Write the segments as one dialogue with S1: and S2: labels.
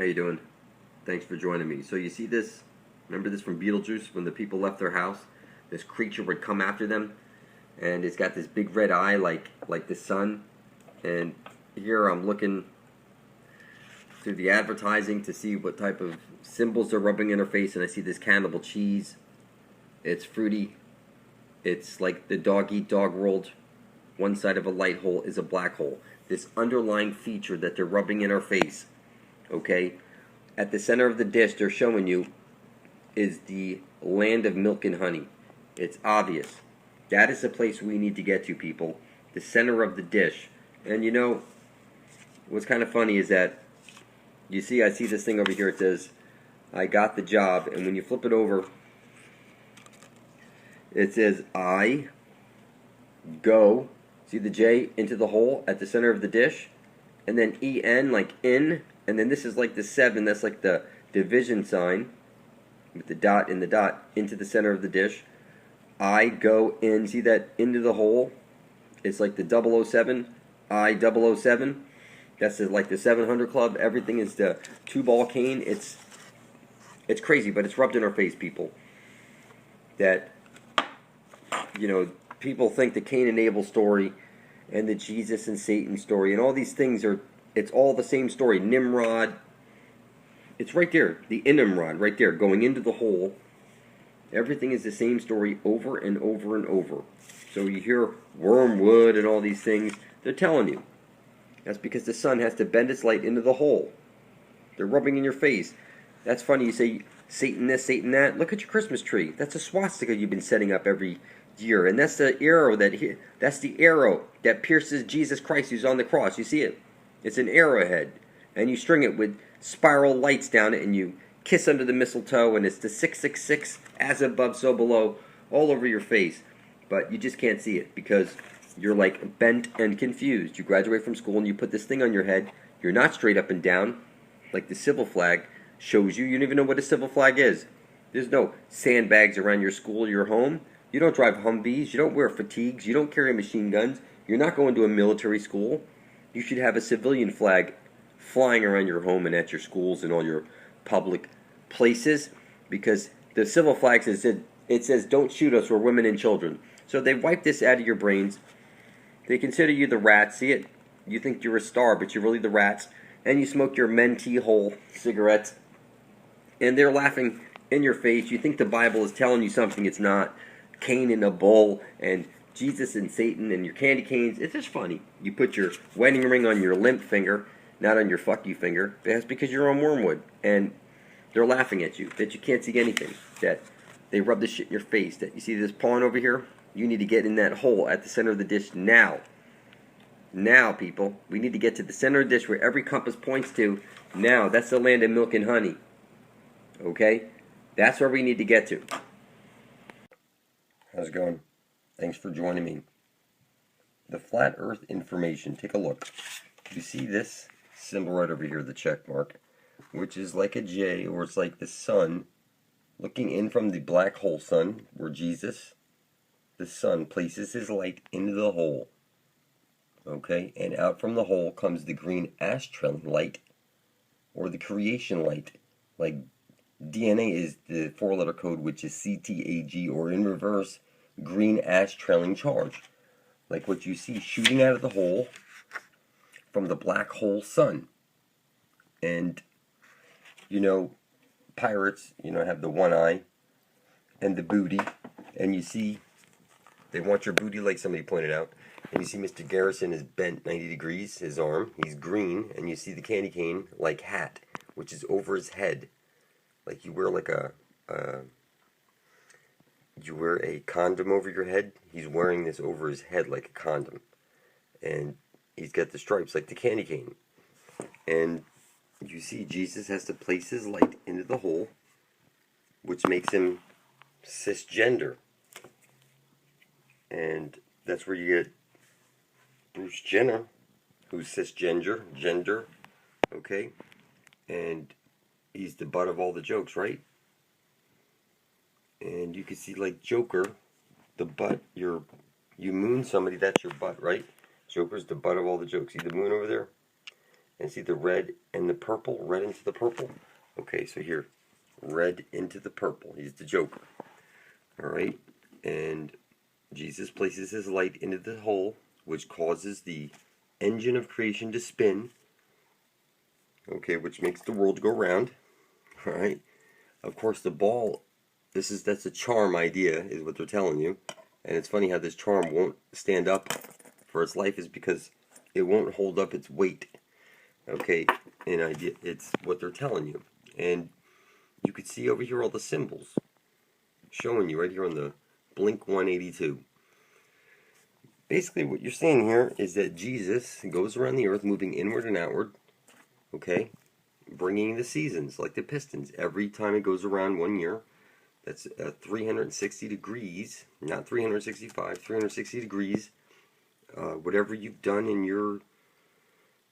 S1: How you doing? Thanks for joining me. So you see this? Remember this from Beetlejuice when the people left their house? This creature would come after them, and it's got this big red eye like the sun. And here I'm looking through the advertising to see what type of symbols they're rubbing in her face, and I see this cannibal cheese. It's fruity. It's like the dog eat dog world. One side of a light hole is a black hole. This underlying feature that they're rubbing in our face, okay? At the center of the dish they're showing you is the land of milk and honey. It's obvious. That is the place we need to get to, people. The center of the dish. And you know, what's kind of funny is that, you see, I see this thing over here, it says, I got the job, and when you flip it over, it says, I go, see the J into the hole at the center of the dish, and then EN, like in, and then this is like the 7, that's like the division sign, with the dot in the dot, into the center of the dish. I go in, see that into the hole? It's like the 007, I 007. That's like the 700 Club. Everything is the 2-ball cane. It's crazy, but it's rubbed in our face, people. That, you know, people think the Cain and Abel story and the Jesus and Satan story and all these things are, it's all the same story. Nimrod, it's right there. The Nimrod, right there, going into the hole. Everything is the same story over and over and over. So you hear wormwood and all these things. They're telling you. That's because the sun has to bend its light into the hole. They're rubbing in your face. That's funny. You say, Satan this, Satan that. Look at your Christmas tree. That's a swastika you've been setting up every year. And that's the arrow that pierces Jesus Christ who's on the cross. You see it? It's an arrowhead. And you string it with spiral lights down it, and you kiss under the mistletoe, and it's the 666, as above, so below, all over your face. But you just can't see it because you're like bent and confused. You graduate from school and you put this thing on your head. You're not straight up and down like the civil flag shows you. You don't even know what a civil flag is. There's no sandbags around your school or your home. You don't drive Humvees. You don't wear fatigues. You don't carry machine guns. You're not going to a military school. You should have a civilian flag flying around your home and at your schools and all your public places, because the civil flag says, it says, don't shoot us, we're women and children. So they wipe this out of your brains. They consider you the rats. See it? You think you're a star, but you're really the rats. And you smoke your mentee hole cigarettes. And they're laughing in your face. You think the Bible is telling you something it's not. Cain and a bull, and Jesus and Satan, and your candy canes. It's just funny. You put your wedding ring on your limp finger, not on your fuck you finger. That's because you're on wormwood. And they're laughing at you, that you can't see anything. That they rub this shit in your face. That you see this pawn over here? You need to get in that hole at the center of the dish now. Now, people. We need to get to the center of the dish where every compass points to. Now. That's the land of milk and honey. Okay? That's where we need to get to. How's it going? Thanks for joining me. The flat earth information. Take a look. You see this symbol right over here, the check mark, which is like a J, or it's like the sun looking in from the black hole sun, where Jesus, the sun, places his light into the hole. Okay, and out from the hole comes the green ash trailing light, or the creation light. Like DNA is the 4-letter code, which is CTAG, or in reverse, green ash trailing charge. Like what you see shooting out of the hole from the black hole sun. And, you know, pirates, you know, have the one eye and the booty. And you see, they want your booty, like somebody pointed out. And you see Mr. Garrison is bent 90 degrees, his arm. He's green. And you see the candy cane, like hat, which is over his head. Like you wear like you wear a condom over your head. He's wearing this over his head like a condom. And he's got the stripes like the candy cane. And you see Jesus has to place his light into the hole, which makes him cisgender. And that's where you get Bruce Jenner, who's cisgender, okay? And he's the butt of all the jokes, right? And you can see, like Joker, the butt, you moon somebody, that's your butt, right? Joker's the butt of all the jokes. See the moon over there? And see the red and the purple, red into the purple. Okay, so here, red into the purple. He's the Joker. Alright, and Jesus places his light into the hole, which causes the engine of creation to spin. Okay, which makes the world go round. Alright, of course the ball, that's a charm idea, is what they're telling you. And it's funny how this charm won't stand up for its life is because it won't hold up its weight. Okay, and idea, it's what they're telling you. And you can see over here all the symbols showing you right here on the Blink 182. Basically what you're seeing here is that Jesus goes around the earth moving inward and outward, okay, bringing the seasons like the pistons. Every time it goes around 1 year, that's 360 degrees, not 365, 360 degrees. Whatever you've done in your,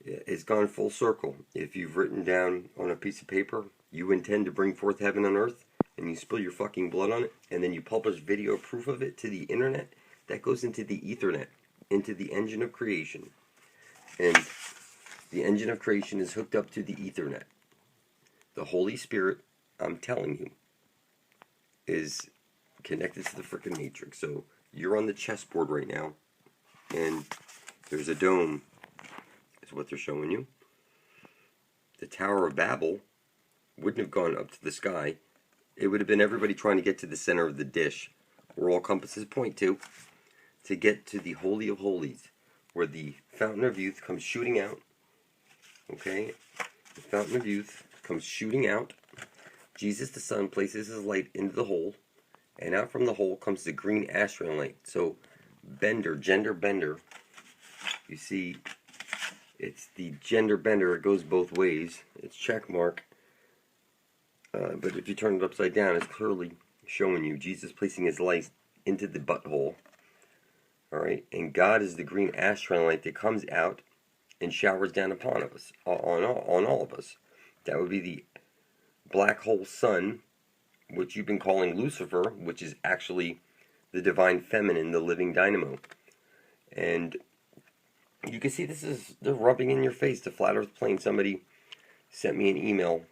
S1: it's gone full circle. If you've written down on a piece of paper, you intend to bring forth heaven on earth, and you spill your fucking blood on it, and then you publish video proof of it to the internet, that goes into the Ethernet, into the engine of creation. And the engine of creation is hooked up to the Ethernet. The Holy Spirit, I'm telling you, is connected to the frickin' matrix. So you're on the chessboard right now, and there's a dome, is what they're showing you. The Tower of Babel wouldn't have gone up to the sky. It would have been everybody trying to get to the center of the dish, where all compasses point to get to the Holy of Holies, where the Fountain of Youth comes shooting out. Okay? The Fountain of Youth comes shooting out. Jesus the Son places his light into the hole, and out from the hole comes the green astral light. So, gender bender, you see, it's the gender bender, it goes both ways. It's check mark. But if you turn it upside down, it's clearly showing you Jesus placing his light into the butthole. Alright, and God is the green astral light that comes out and showers down upon us, on all of us. That would be the black hole sun, which you've been calling Lucifer, which is actually the divine feminine, the living dynamo. And you can see they're rubbing in your face. The flat earth plane, somebody sent me an email,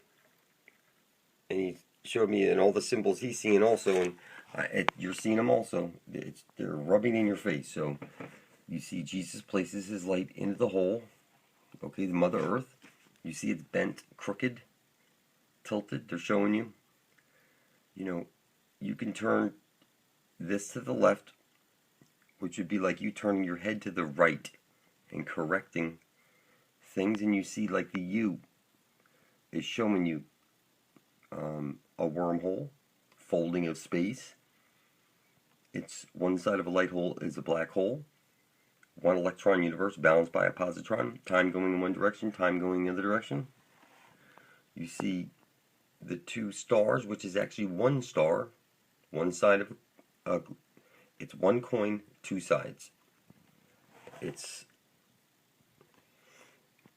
S1: and he showed me and all the symbols he's seeing also, and you're seeing them also. They're rubbing in your face. So you see Jesus places his light into the hole, okay, the Mother Earth. You see it's bent, crooked, tilted. They're showing you. You know, you can turn this to the left, which would be like you turning your head to the right and correcting things, and you see like the U is showing you a wormhole, folding of space. It's one side of a light hole is a black hole. One electron universe balanced by a positron. Time going in one direction, time going the other direction. You see the two stars, which is actually one star. One side of it's one coin, two sides. You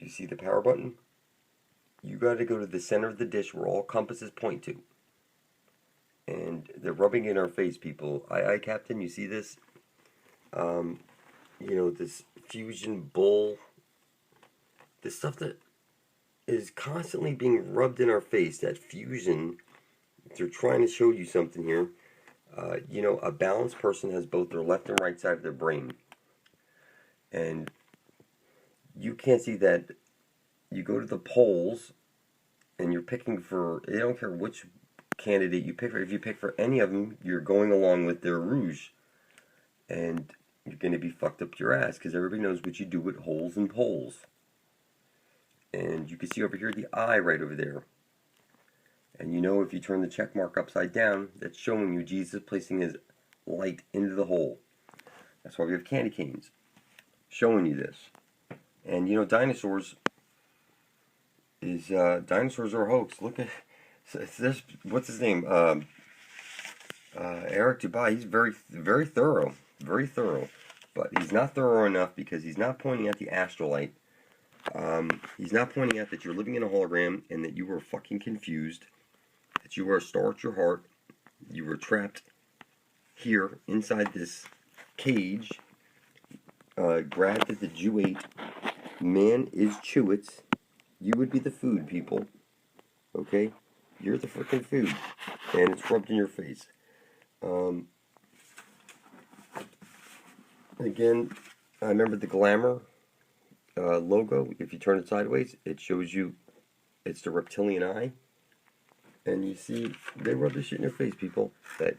S1: see the power button? You got to go to the center of the dish where all compasses point to. And they're rubbing in our face, people. Aye, Captain, you see this? You know, this fusion bull. This stuff that is constantly being rubbed in our face. That fusion. They're trying to show you something here. You know, a balanced person has both their left and right side of their brain. And you can't see that. You go to the polls, and you're picking for, they don't care which candidate you pick for. If you pick for any of them, you're going along with their rouge. And you're going to be fucked up your ass, because everybody knows what you do with holes and polls. And you can see over here the eye right over there. And you know if you turn the check mark upside down, that's showing you Jesus placing his light into the hole. That's why we have candy canes showing you this. And you know, dinosaurs are a hoax. Look at this. What's his name? Eric Dubai. He's very thorough, but he's not thorough enough because he's not pointing at the astrolite. He's not pointing out that you're living in a hologram and that you were fucking confused, that you were a star at your heart, you were trapped here inside this cage, grabbed at the Jew 8. Man is Chewits, You would be the food, people. Okay? You're the freaking food. And it's rubbed in your face. Again, I remember the Glamour logo. If you turn it sideways, it shows you it's the reptilian eye. And you see, they rub this shit in your face, people. That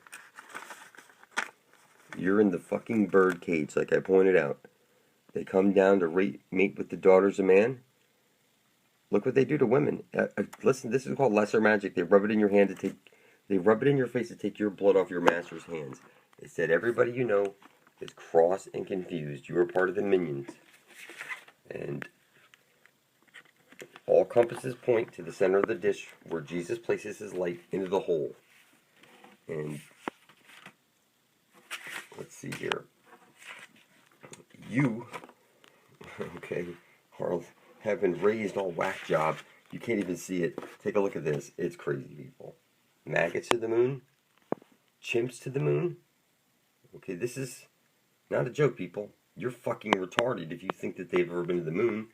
S1: you're in the fucking bird cage, like I pointed out. They come down to mate with the daughters of man. Look what they do to women. Listen, this is called lesser magic. They rub it in your hand to take. They rub it in your face to take your blood off your master's hands. They said everybody you know is cross and confused. You are part of the minions. And all compasses point to the center of the dish where Jesus places his light into the hole. And let's see here. You, okay, have been raised all whack job. You can't even see it. Take a look at this. It's crazy, people. Maggots to the moon. Chimps to the moon. Okay, this is not a joke, people. You're fucking retarded if you think that they've ever been to the moon.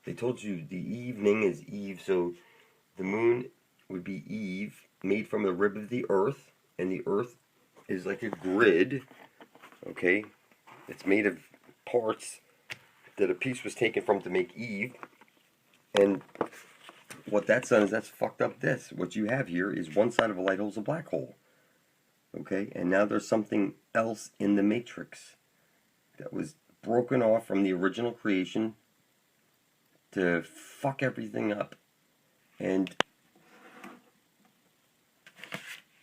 S1: They told you the evening is Eve, so the moon would be Eve, made from the rib of the earth, and the earth is like a grid, okay? It's made of parts that a piece was taken from to make Eve, and what that's done is that's fucked up this. What you have here is one side of a light hole is a black hole, okay? And now there's something else in the matrix that was broken off from the original creation to fuck everything up. And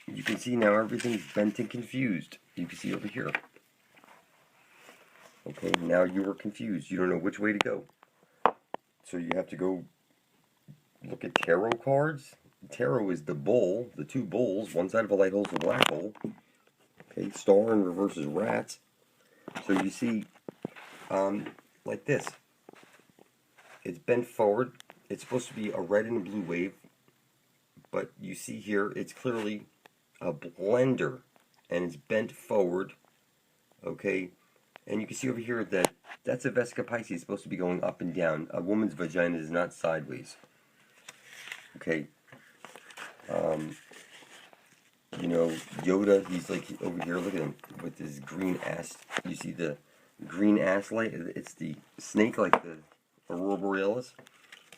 S1: you can see now everything's bent and confused. You can see over here. Okay, now you are confused. You don't know which way to go. So you have to go look at tarot cards. Tarot is the bull, the two bulls. One side of a light hole is a black hole. Okay, star in reverse is rats. So you see, like this. It's bent forward. It's supposed to be a red and a blue wave. But you see here, it's clearly a blender. And it's bent forward. Okay. And you can see over here that that's a Vesica Pisces, supposed to be going up and down. A woman's vagina is not sideways. Okay. You know, Yoda, he's like over here, look at him, with his green ass. You see the green ass light? It's the snake, like the Aurora Borealis.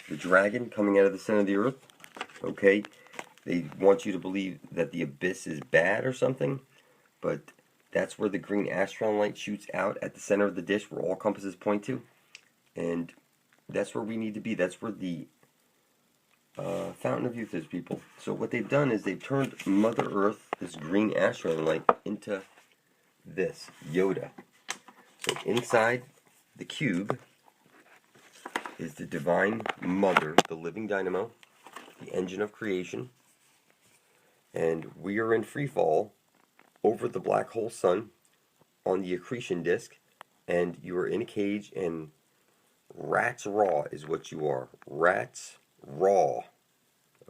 S1: The dragon coming out of the center of the earth. Okay. They want you to believe that the abyss is bad or something. But that's where the green astron light shoots out at the center of the dish where all compasses point to. And that's where we need to be. That's where the fountain of youth is, people. So what they've done is they've turned Mother Earth, this green astron light, into this, Yoda. So inside the cube is the Divine Mother, the living dynamo, the engine of creation. And we are in free fall over the black hole sun on the accretion disk, and you are in a cage, and rats raw is what you are. Rats raw.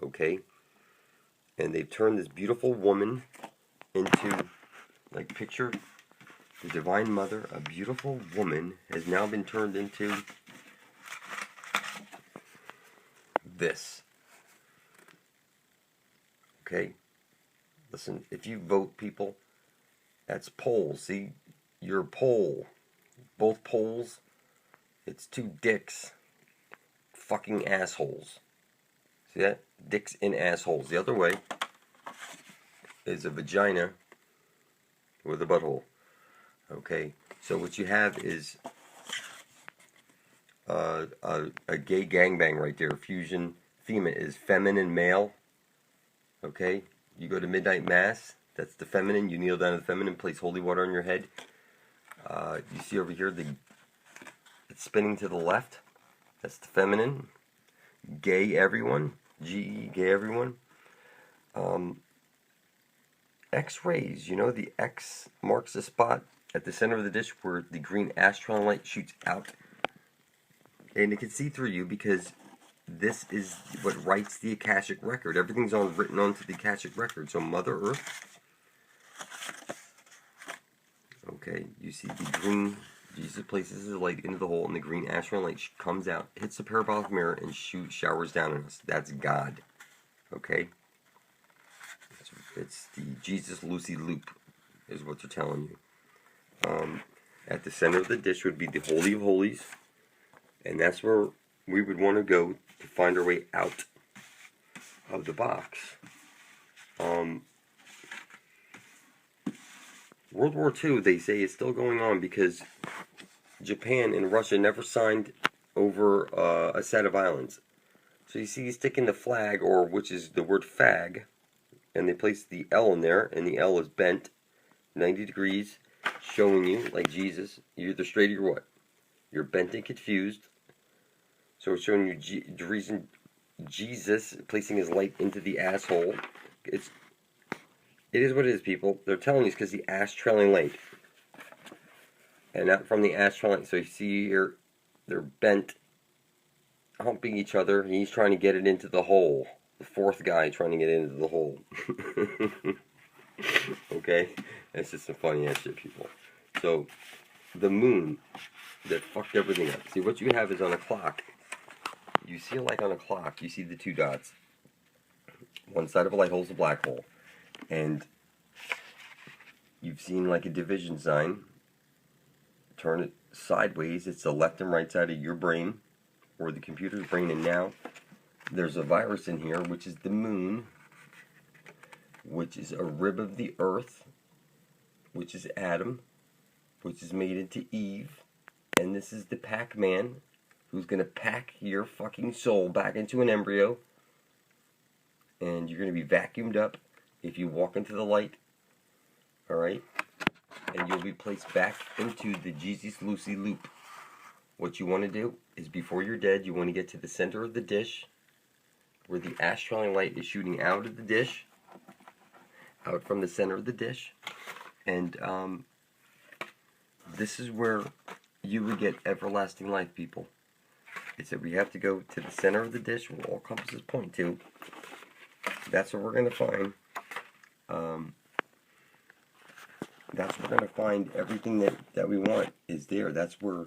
S1: Okay? And they've turned this beautiful woman into, like, picture the Divine Mother. A beautiful woman has now been turned into this. Okay? Listen, if you vote, people, that's poles. See, you're a pole. Both poles, it's two dicks. Fucking assholes. See that? Dicks in assholes. The other way is a vagina with a butthole. Okay, so what you have is a gay gangbang right there. Fusion. Fema is feminine male. Okay, you go to midnight mass. That's the feminine. You kneel down to the feminine, place holy water on your head. You see over here, it's spinning to the left. That's the feminine. Gay everyone. G-E, gay everyone. X-rays. You know, the X marks the spot at the center of the dish where the green astron light shoots out. And it can see through you because this is what writes the Akashic record. Everything's all written onto the Akashic record. So Mother Earth. Okay, you see the green Jesus places his light into the hole, and the green astral light comes out, hits the parabolic mirror, and showers down on us. That's God. Okay? It's the Jesus Lucy loop, is what they're telling you. At the center of the dish would be the Holy of Holies, and that's where we would want to go to find our way out of the box. World War II, they say, is still going on because Japan and Russia never signed over a set of islands. So you see, you stick in the flag, or which is the word fag, and they place the L in there, and the L is bent 90 degrees, showing you, like Jesus, you're either straight or you're what? You're bent and confused. So it's showing you the reason Jesus placing his light into the asshole. It is what it is, people. They're telling you it's because the ass trailing light. And not from the ass trailing light. So you see here, they're bent, humping each other. And he's trying to get it into the hole. The fourth guy trying to get into the hole. Okay? That's just some funny ass shit, people. So, the moon that fucked everything up. See, what you have is on a clock. You see, like on a clock, you see the two dots. One side of a light hole is a black hole. And you've seen like a division sign. Turn it sideways, it's the left and right side of your brain, or the computer's brain, and now there's a virus in here, which is the moon, which is a rib of the earth, which is Adam, which is made into Eve, and this is the Pac-Man, who's going to pack your fucking soul back into an embryo, and you're going to be vacuumed up if you walk into the light, alright? And you'll be placed back into the Jesus Lucy loop. What you want to do is, before you're dead, you want to get to the center of the dish, where the astral light is shooting out of the dish, out from the center of the dish, and this is where you would get everlasting life, people. It's that we have to go to the center of the dish, where all compasses point to. That's what we're going to find. That's where we're going to find everything that we want is there. That's where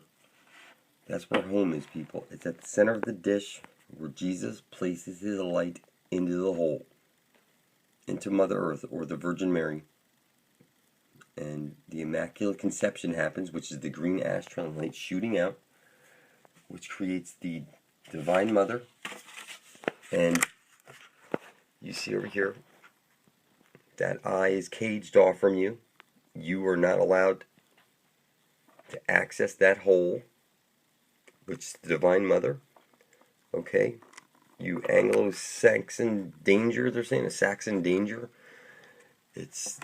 S1: home is, people. It's at the center of the dish, where Jesus places his light into the hole, into Mother Earth, or the Virgin Mary. And the Immaculate Conception happens, which is the green astral light shooting out, which creates the Divine Mother. And you see over here, that eye is caged off from you. You are not allowed to access that hole, which is the Divine Mother. Okay? You Anglo-Saxon danger, they're saying, a Saxon danger. It's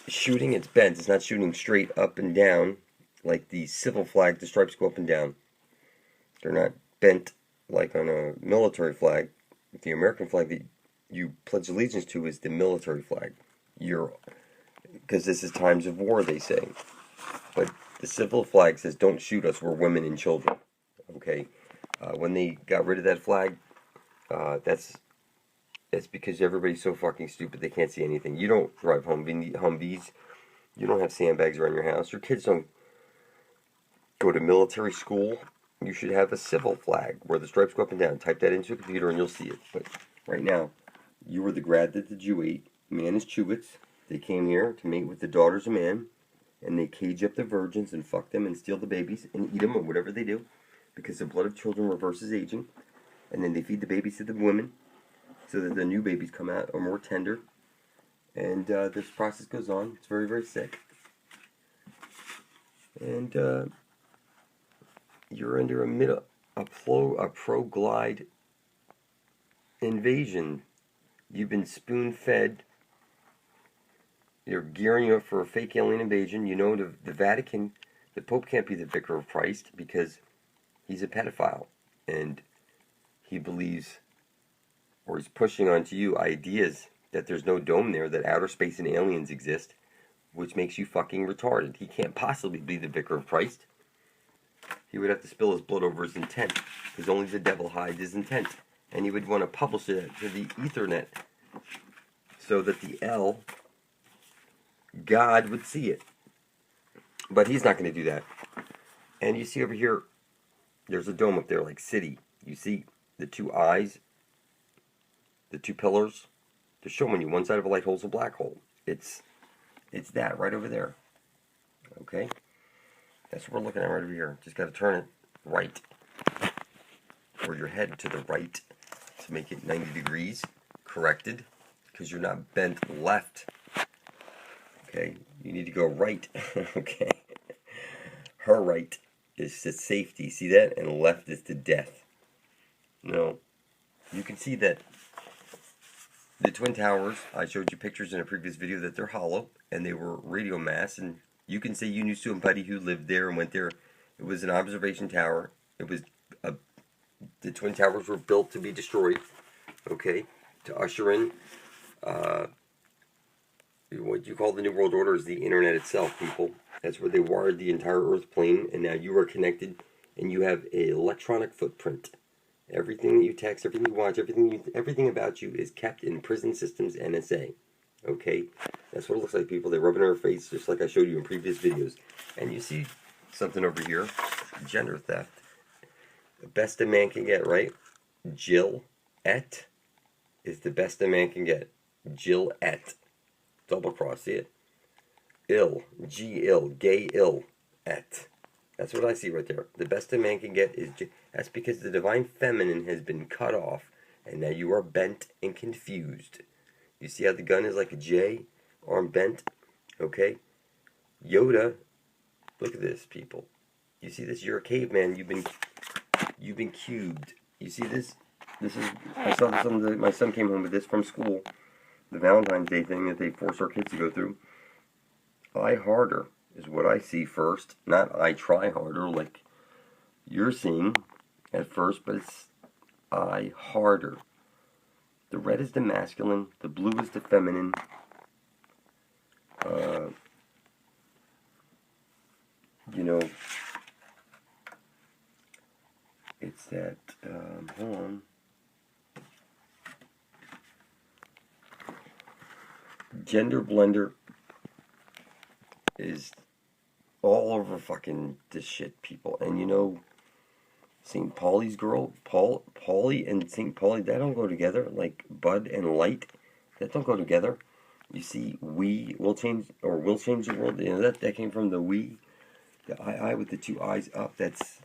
S1: shooting, it's bent. It's not shooting straight up and down like the civil flag. The stripes go up and down. They're not bent like on a military flag. The American flag that you pledge allegiance to is the military flag. Because this is times of war, they say. But the civil flag says, don't shoot us, we're women and children. Okay? When they got rid of that flag, that's because everybody's so fucking stupid they can't see anything. You don't drive Humvees. You don't have sandbags around your house. Your kids don't go to military school. You should have a civil flag where the stripes go up and down. Type that into a computer and you'll see it. But right now, you were the grad that the Jew ate. Man is Chubits. They came here to mate with the daughters of man, and they cage up the virgins and fuck them and steal the babies and eat them or whatever they do, because the blood of children reverses aging. And then they feed the babies to the women so that the new babies come out are more tender. And this process goes on. It's very, very sick. And you're under a pro-glide invasion. You've been spoon-fed. You're gearing up for a fake alien invasion. You know the Vatican, the Pope can't be the vicar of Christ because he's a pedophile. And he believes, or he's pushing onto you ideas that there's no dome there, that outer space and aliens exist, which makes you fucking retarded. He can't possibly be the vicar of Christ. He would have to spill his blood over his intent, because only the devil hides his intent. And he would want to publish it to the Ethernet so that the L, God, would see it. But he's not going to do that. And you see over here, there's a dome up there like city. You see the two eyes, the two pillars. They're showing you one side of a light hole is a black hole. It's that right over there. Okay? That's what we're looking at right over here. Just got to turn it right. Or your head to the right to make it 90 degrees. Corrected. Because you're not bent left. Okay? You need to go right. Okay? Her right is to safety. See that? And left is to death. No. You can see that the Twin Towers, I showed you pictures in a previous video that they're hollow. And they were radio mass. And you can say you knew somebody who lived there and went there. It was an observation tower. It was the Twin Towers were built to be destroyed. Okay? To usher in what you call the New World Order is the internet itself, people. That's where they wired the entire Earth plane, and now you are connected, and you have an electronic footprint. Everything that you text, everything you watch, everything about you is kept in prison systems NSA. Okay? That's what it looks like, people. They rub it in our face, just like I showed you in previous videos. And you see something over here, gender theft. The best a man can get, right? Jill Et is the best a man can get. Jill Et. Double cross, see it? Ill, G-ill, gay ill, et. That's what I see right there. The best a man can get is... That's because the divine feminine has been cut off, and now you are bent and confused. You see how the gun is like a J? Arm bent? Okay? Yoda, look at this, people. You see this? You're a caveman. You've been cubed. You see this? This is... I saw this my son came home with this from school. The Valentine's Day thing that they force our kids to go through. I harder is what I see first, not I try harder like you're seeing at first, but it's I harder. The red is the masculine, the blue is the feminine. You know, it's that, hold on. Gender blender is all over fucking this shit, people. And you know, St. Pauli's girl, Paulie and St. Pauli, that don't go together. Like Bud and Light, that don't go together. You see, we will change the world. You know, that came from the we, the I with the two eyes up. That's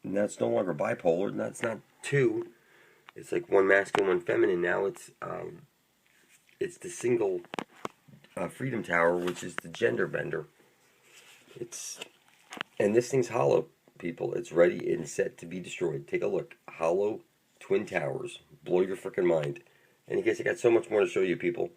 S1: no longer bipolar. That's not two. It's like one masculine, one feminine. Now it's the single Freedom Tower, which is the gender bender. And this thing's hollow, people. It's ready and set to be destroyed. Take a look. Hollow Twin Towers. Blow your freaking mind. And I guess I got so much more to show you, people.